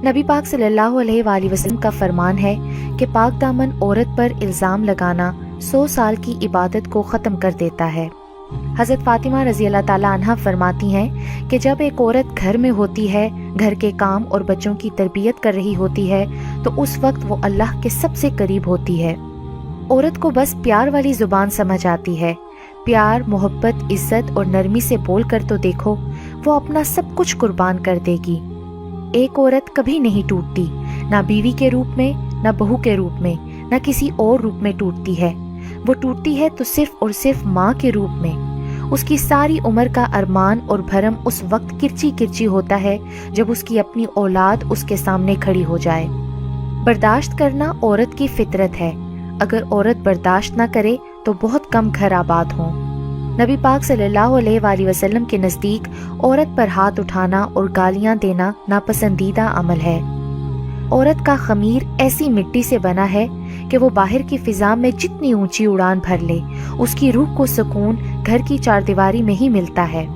نبی پاک صلی اللہ علیہ وآلہ وسلم کا فرمان ہے کہ پاک دامن عورت پر الزام لگانا 100 سال کی عبادت کو ختم کر دیتا ہے۔ حضرت فاطمہ رضی اللہ تعالیٰ عنہا فرماتی ہیں کہ جب ایک عورت گھر میں ہوتی ہے، گھر کے کام اور بچوں کی تربیت کر رہی ہوتی ہے، تو اس وقت وہ اللہ کے سب سے قریب ہوتی ہے۔ عورت کو بس پیار والی زبان سمجھ آتی ہے۔ پیار، محبت، عزت اور نرمی سے بول کر تو دیکھو، وہ اپنا سب کچھ قربان کر دے گی۔ ایک عورت کبھی نہیں ٹوٹتی، نہ بیوی کے روپ میں، نہ بہو کے روپ میں، نہ کسی اور روپ میں ٹوٹتی ہے۔ وہ ٹوٹتی ہے تو صرف اور صرف ماں کے روپ میں۔ اس کی ساری عمر کا ارمان اور بھرم اس وقت کرچی کرچی ہوتا ہے جب اس کی اپنی اولاد اس کے سامنے کھڑی ہو جائے۔ برداشت کرنا عورت کی فطرت ہے۔ اگر عورت برداشت نہ کرے تو بہت کم گھر آباد ہوں۔ نبی پاک صلی اللہ علیہ وآلہ وسلم کے نزدیک عورت پر ہاتھ اٹھانا اور گالیاں دینا ناپسندیدہ عمل ہے۔ عورت کا خمیر ایسی مٹی سے بنا ہے کہ وہ باہر کی فضا میں جتنی اونچی اڑان بھر لے، اس کی روح کو سکون گھر کی چاردیواری میں ہی ملتا ہے۔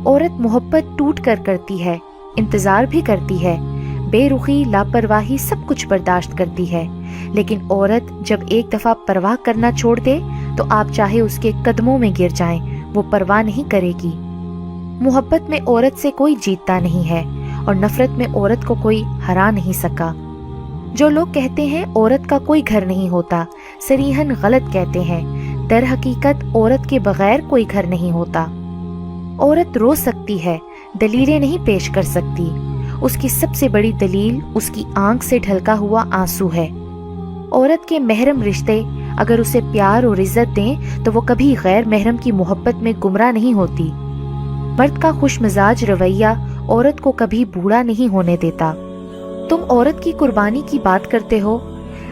عورت محبت ٹوٹ کر کرتی ہے، انتظار بھی کرتی ہے، بے رخی، لاپرواہی سب کچھ برداشت کرتی ہے، لیکن عورت جب ایک دفعہ پرواہ کرنا چھوڑ دے تو آپ چاہے اس کے قدموں میں گر جائیں، وہ پرواہ نہیں کرے گی۔ محبت میں عورت سے کوئی جیتتا نہیں ہے اور نفرت میں عورت کو کوئی ہرا نہیں سکا۔ جو لوگ کہتے ہیں عورت کا کوئی گھر نہیں ہوتا، صریحاً غلط کہتے ہیں۔ در حقیقت عورت کے بغیر کوئی گھر نہیں ہوتا۔ عورت رو سکتی ہے، دلیلیں نہیں پیش کر سکتی۔ اس کی سب سے بڑی دلیل اس کی آنکھ سے ڈھلکا ہوا آنسو ہے۔ عورت کے محرم رشتے اگر اسے پیار اور عزت دیں تو وہ کبھی غیر محرم کی محبت میں گمراہ نہیں ہوتی۔ مرد کا خوش مزاج رویہ عورت کو کبھی بوڑھا نہیں ہونے دیتا۔ تم عورت کی قربانی کی بات کرتے ہو،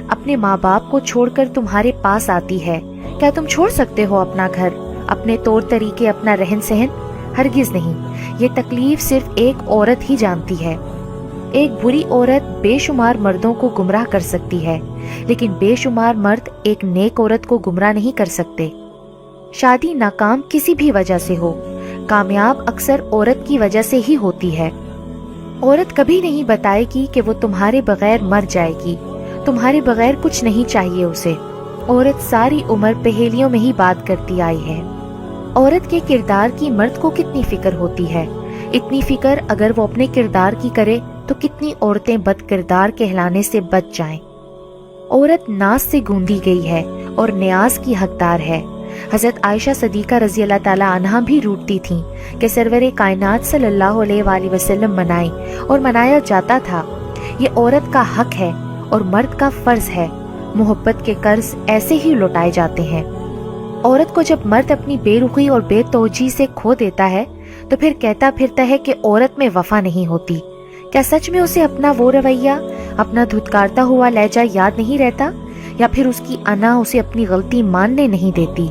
اپنے ماں باپ کو چھوڑ کر تمہارے پاس آتی ہے، کیا تم چھوڑ سکتے ہو اپنا گھر، اپنے طور طریقے، اپنا رہن سہن؟ ہرگز نہیں۔ یہ تکلیف صرف ایک عورت ہی جانتی ہے۔ ایک بری عورت بے شمار مردوں کو گمراہ کر سکتی ہے، لیکن بے شمار مرد ایک نیک عورت کو گمراہ نہیں کر سکتے۔ شادی ناکام کسی بھی وجہ سے ہو، کامیاب اکثر عورت کی وجہ سے ہی ہوتی ہے۔ عورت کبھی نہیں بتائے گی کہ وہ تمہارے بغیر مر جائے گی، تمہارے بغیر کچھ نہیں چاہیے اسے۔ عورت ساری عمر پہیلیوں میں ہی بات کرتی آئی ہے۔ عورت کے کردار کی مرد کو کتنی فکر ہوتی ہے، اتنی فکر اگر وہ اپنے کردار کی کرے تو کتنی عورتیں بد کردار کہلانے سے بچ جائیں۔ عورت ناز سے گوندی گئی ہے اور نیاز کی حقدار ہے۔ حضرت عائشہ صدیقہ رضی اللہ تعالیٰ عنہا بھی روٹتی تھیں کہ سرور کائنات صلی اللہ علیہ وآلہ وسلم منائیں اور منایا جاتا تھا۔ یہ عورت کا حق ہے اور مرد کا فرض ہے۔ محبت کے قرض ایسے ہی لوٹائے جاتے ہیں۔ عورت کو جب مرد اپنی بے رخی اور بے توجہی سے کھو دیتا ہے تو پھر کہتا پھرتا ہے کہ عورت میں وفا نہیں ہوتی۔ کیا سچ میں اسے اپنا وہ رویہ، اپنا دھتکارتا ہوا لہجہ یاد نہیں رہتا، یا پھر اس کی انا اسے اپنی غلطی ماننے نہیں دیتی؟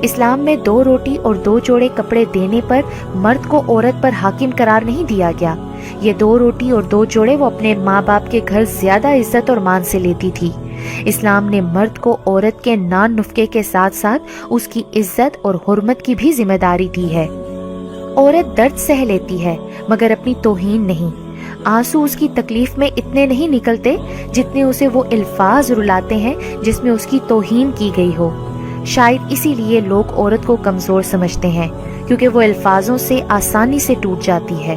اسلام میں 2 روٹی اور 2 جوڑے کپڑے دینے پر مرد کو عورت پر حاکم قرار نہیں دیا گیا۔ یہ 2 روٹی اور 2 جوڑے وہ اپنے ماں باپ کے گھر زیادہ عزت اور مان سے لیتی تھی۔ اسلام نے مرد کو عورت کے نان نفقے کے ساتھ ساتھ اس کی عزت اور حرمت کی بھی ذمہ داری دی ہے۔ عورت درد سہ لیتی ہے مگر اپنی توہین نہیں۔ آنسو اس کی تکلیف میں اتنے نہیں نکلتے جتنے اسے وہ الفاظ رلاتے ہیں جس میں اس کی توہین کی گئی ہو۔ شاید اسی لیے لوگ عورت کو کمزور سمجھتے ہیں، کیونکہ وہ الفاظوں سے آسانی سے ٹوٹ جاتی ہے۔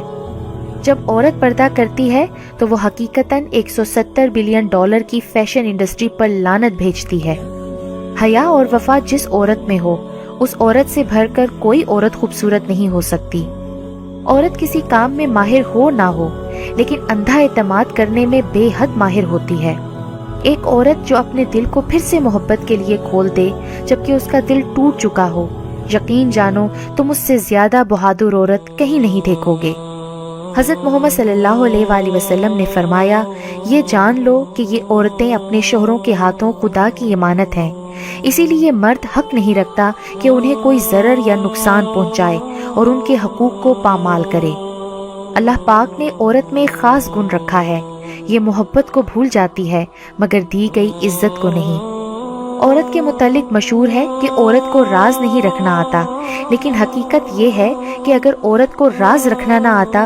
جب عورت پردہ کرتی ہے تو وہ حقیقتاً $170 بلین کی فیشن انڈسٹری پر لعنت بھیجتی ہے۔ حیا اور وفا جس عورت میں ہو، اس عورت سے بھر کر کوئی عورت خوبصورت نہیں ہو سکتی۔ عورت کسی کام میں ماہر ہو نہ ہو، لیکن اندھا اعتماد کرنے میں بے حد ماہر ہوتی ہے۔ ایک عورت جو اپنے دل کو پھر سے محبت کے لیے کھول دے جبکہ اس کا دل ٹوٹ چکا ہو، یقین جانو تم اس سے زیادہ بہادر عورت کہیں نہیں دیکھو گے۔ حضرت محمد صلی اللہ علیہ وآلہ وسلم نے فرمایا، یہ جان لو کہ یہ عورتیں اپنے شوہروں کے ہاتھوں خدا کی امانت ہیں، اسی لیے مرد حق نہیں رکھتا کہ انہیں کوئی ضرر یا نقصان پہنچائے اور ان کے حقوق کو پامال کرے۔ اللہ پاک نے عورت میں ایک خاص گن رکھا ہے، یہ محبت کو بھول جاتی ہے مگر دی گئی عزت کو نہیں۔ عورت کے متعلق مشہور ہے کہ عورت کو راز نہیں رکھنا آتا، لیکن حقیقت یہ ہے کہ اگر عورت کو راز رکھنا نہ آتا